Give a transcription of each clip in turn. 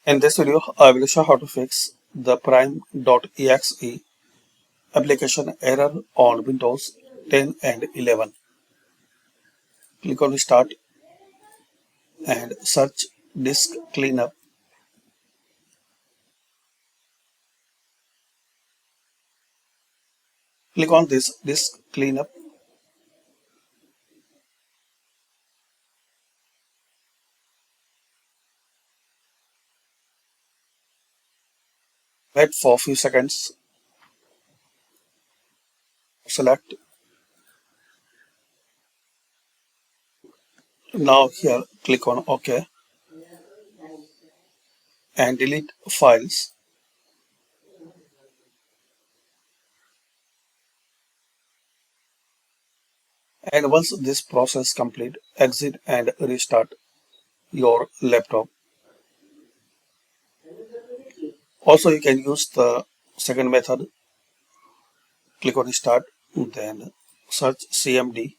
In this video, I will show how to fix the Prime.exe application error on Windows 10 and 11. Click on Start and search Disk Cleanup. Click on this Disk Cleanup. Wait for a few seconds. Select. Now here, click on OK and delete files. And once this process complete, exit and restart your laptop. Also, you can use the second method. Click on Start, then search CMD,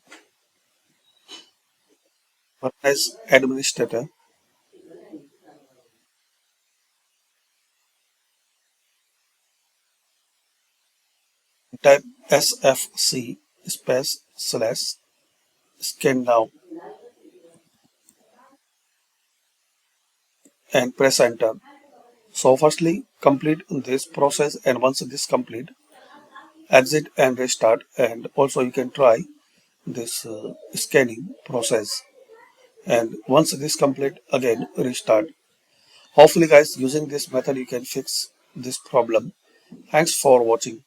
as administrator, type SFC space slash scan now and press enter. So firstly, complete this process, and once this complete, exit and restart. And also you can try this scanning process, and once this complete, again restart. Hopefully guys, using this method you can fix this problem. Thanks for watching.